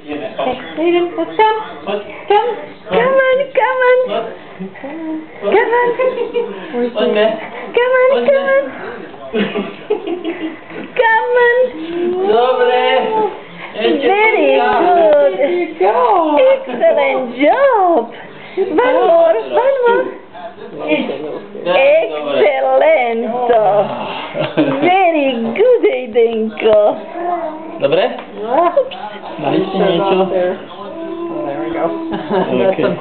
Aiden, let's come. Come. Come on, come on. Come on. Come on, come on. Come on. Dobre. Very good. There you go. Excellent job. One more, one more. Excelento. Very good, Aidenko. Dobre? Mali ste niečo? Oh, there we go. Okay.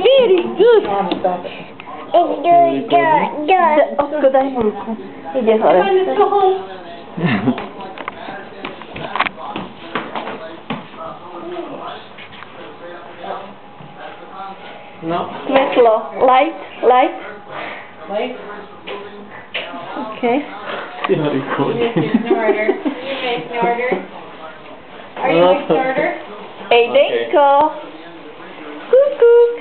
Very good. It's doing good. Ocko, daj mu ruku. Ide hore. Let's go home. No. Svetlo. Light, light. Light. Okay. Ty ho recording. No order. You make no order. Are you making order? Aidenko. Kukuk.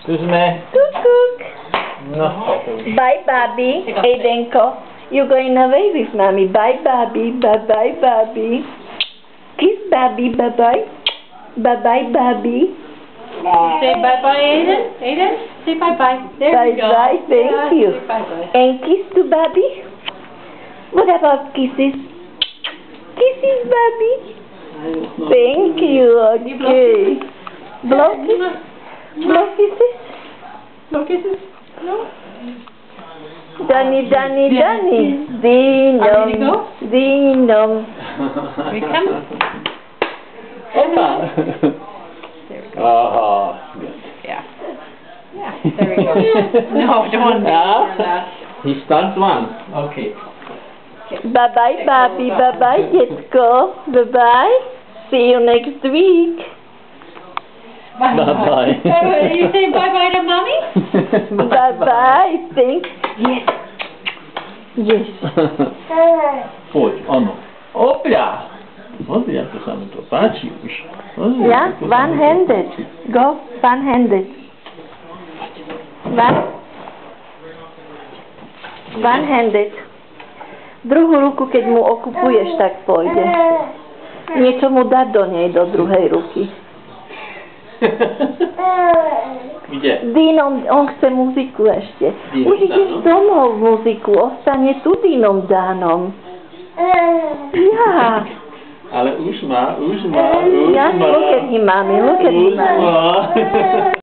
Tu sme. Kukuk. No. Bye, Bobby. Aidenko. You're going away with mommy. Bye, Bobby. Bye-bye, Bobby. Kiss Bobby. Bye-bye. Bye-bye, Bobby. Say bye-bye, Aiden. Aiden, say bye-bye. There we go. Bye-bye, thank you. Say bye-bye. And kiss to Bobby. What about kisses? Kisses, Bobby. Thank you. Okay. Blow kisses. Blow kisses. No kisses? No? Danny, Danny, Danny. Are we ready to Ding-dong. go? Ding-dong. We come? Opa. There we go. Oh, good. Yeah. Yeah, there we go. No, don't want to Yeah. that. He starts one. Okay. Bye-bye, Bobby. Bye-bye, Jetko. Bye-bye. See you next week. Bye-bye. You say bye-bye to mommy? Bye-bye. Thanks. Yes. Yes. Poď, ono. Opľa. Pozri, ako sa mi to páči už. Pozri, Yeah, ako sa mi to one-handed. páči. Go, one-handed. One-handed. Druhú ruku, keď mu okupuješ, tak pôjde. Niečo mu dať do nej, do druhej ruky. Kde? Dinom, on chce muziku ešte. Dinom Už ideš Dánom? domov muziku, ostane tu Dinom Dánom. Ja. Ale už má. Ja, look at him, mommy, look at him, Už mommy. má.